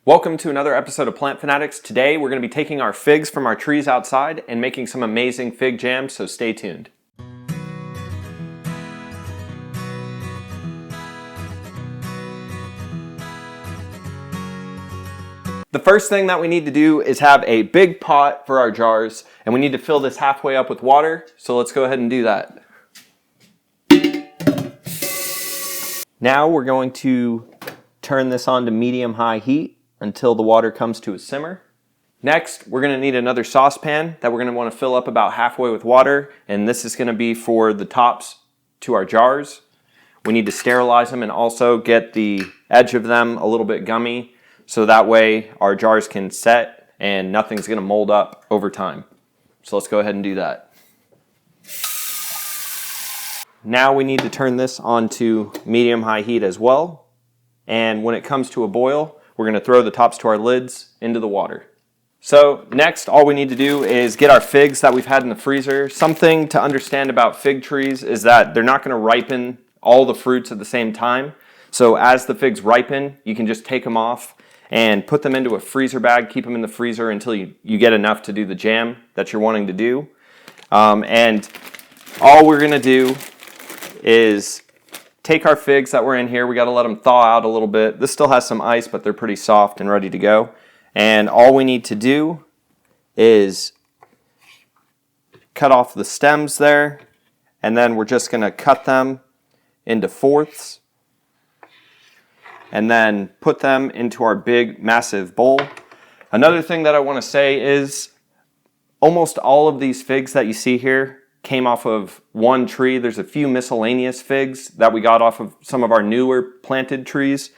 Welcome to another episode of Plant Fanatics. Today we're going to be taking our figs from our trees outside and making some amazing fig jam, so stay tuned. The first thing that we need to do is have a big pot for our jars, and we need to fill this halfway up with water, so let's go ahead and do that. Now we're going to turn this on to medium-high heat until the water comes to a simmer. Next, we're going to need another saucepan that we're going to want to fill up about halfway with water, and this is going to be for the tops to our jars. We need to sterilize them and also get the edge of them a little bit gummy, so that way our jars can set and nothing's going to mold up over time. So let's go ahead and do that. Now we need to turn this on to medium-high heat as well, and when it comes to a boil, we're going to throw the tops to our lids into the water. So next, all we need to do is get our figs that we've had in the freezer. Something to understand about fig trees is that they're not going to ripen all the fruits at the same time. So as the figs ripen, you can just take them off and put them into a freezer bag, keep them in the freezer until you get enough to do the jam that you're wanting to do. And all we're going to do is take our figs that were in here. We got to let them thaw out a little bit. This still has some ice, but they're pretty soft and ready to go. And all we need to do is cut off the stems there, and then we're just going to cut them into fourths and then put them into our big, massive bowl. Another thing that I want to say is almost all of these figs that you see here came off of one tree. There's a few miscellaneous figs that we got off of some of our newer planted trees.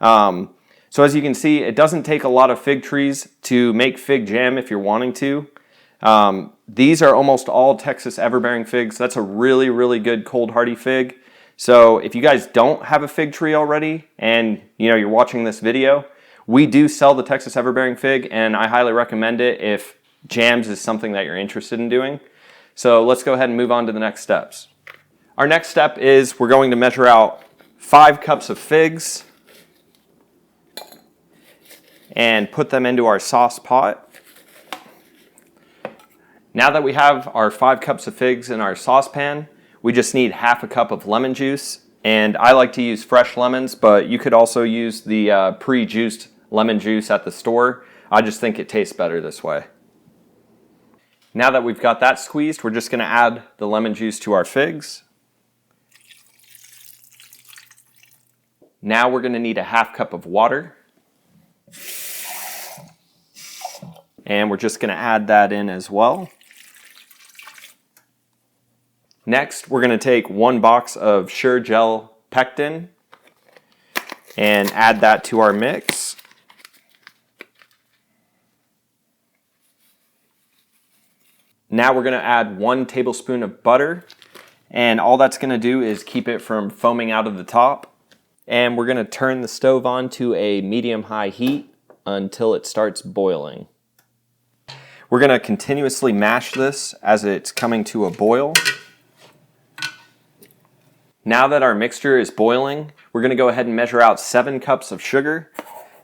So as you can see, it doesn't take a lot of fig trees to make fig jam if you're wanting to. These are almost all Texas everbearing figs. That's a really, really good cold hardy fig. So if you guys don't have a fig tree already and you're watching this video, we do sell the Texas everbearing fig, and I highly recommend it if jams is something that you're interested in doing. So let's go ahead and move on to the next steps. Our next step is we're going to measure out 5 cups of figs and put them into our sauce pot. Now that we have our 5 cups of figs in our saucepan, we just need half a cup of lemon juice. And I like to use fresh lemons, but you could also use the pre-juiced lemon juice at the store. I just think it tastes better this way. Now that we've got that squeezed, we're just going to add the lemon juice to our figs. Now we're going to need a half cup of water. And we're just going to add that in as well. Next, we're going to take 1 box of Sure Gel Pectin and add that to our mix. Now we're going to add 1 tablespoon of butter, and all that's going to do is keep it from foaming out of the top. And we're going to turn the stove on to a medium-high heat until it starts boiling. We're going to continuously mash this as it's coming to a boil. Now that our mixture is boiling, we're going to go ahead and measure out 7 cups of sugar.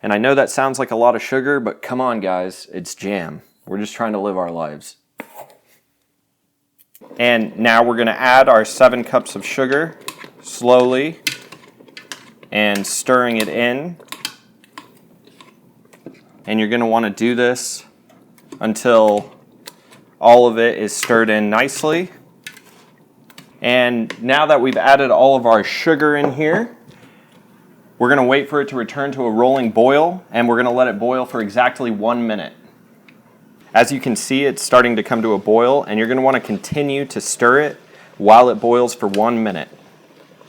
And I know that sounds like a lot of sugar, but come on guys, it's jam. We're just trying to live our lives. And now we're going to add our 7 cups of sugar slowly and stirring it in. And you're going to want to do this until all of it is stirred in nicely. And now that we've added all of our sugar in here, we're going to wait for it to return to a rolling boil, and we're going to let it boil for exactly 1 minute. As you can see, it's starting to come to a boil, and you're going to want to continue to stir it while it boils for 1 minute.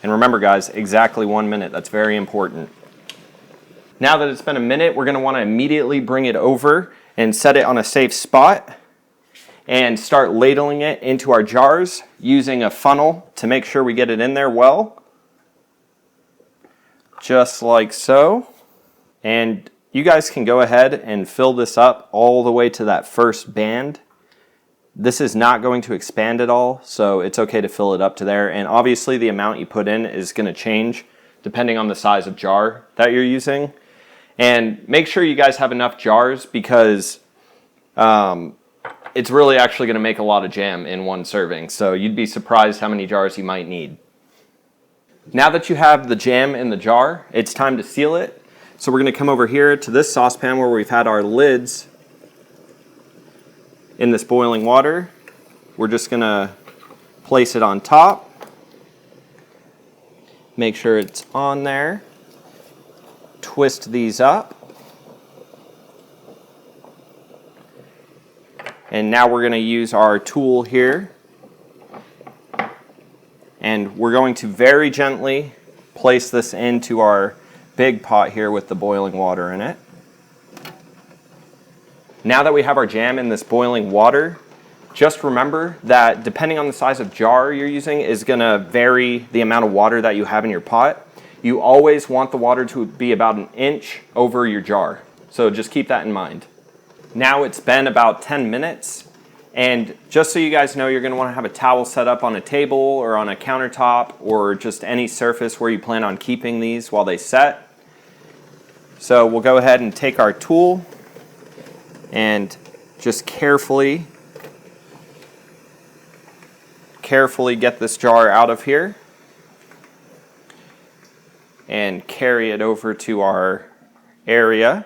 And remember guys, exactly 1 minute. That's very important. Now that it's been a minute, we're going to want to immediately bring it over and set it on a safe spot and start ladling it into our jars using a funnel to make sure we get it in there well. Just like so. And you guys can go ahead and fill this up all the way to that first band. This is not going to expand at all, so it's okay to fill it up to there. And obviously the amount you put in is going to change depending on the size of jar that you're using. And make sure you guys have enough jars because it's really actually going to make a lot of jam in one serving. So you'd be surprised how many jars you might need. Now that you have the jam in the jar, it's time to seal it. So we're going to come over here to this saucepan where we've had our lids in this boiling water. We're just going to place it on top. Make sure it's on there. Twist these up. And now we're going to use our tool here. And we're going to very gently place this into our big pot here with the boiling water in it. Now that we have our jam in this boiling water, just remember that depending on the size of jar you're using is going to vary the amount of water that you have in your pot. You always want the water to be about an inch over your jar. So just keep that in mind. Now it's been about 10 minutes, and just so you guys know, you're going to want to have a towel set up on a table or on a countertop or just any surface where you plan on keeping these while they set. So we'll go ahead and take our tool and just carefully get this jar out of here and carry it over to our area.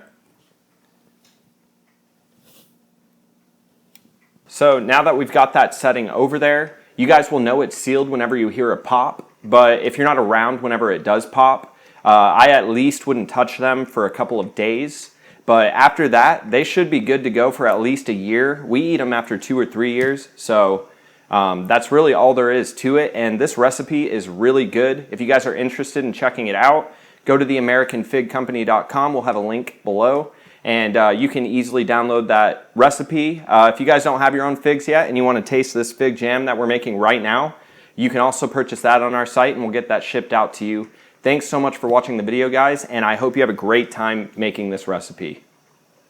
So now that we've got that setting over there, you guys will know it's sealed whenever you hear a pop, but if you're not around whenever it does pop, I at least wouldn't touch them for a couple of days. But after that, they should be good to go for at least a year. We eat them after 2 or 3 years, so that's really all there is to it. And this recipe is really good. If you guys are interested in checking it out, go to theamericanfigcompany.com. We'll have a link below. And you can easily download that recipe. If you guys don't have your own figs yet and you want to taste this fig jam that we're making right now, you can also purchase that on our site and we'll get that shipped out to you. Thanks so much for watching the video, guys, and I hope you have a great time making this recipe.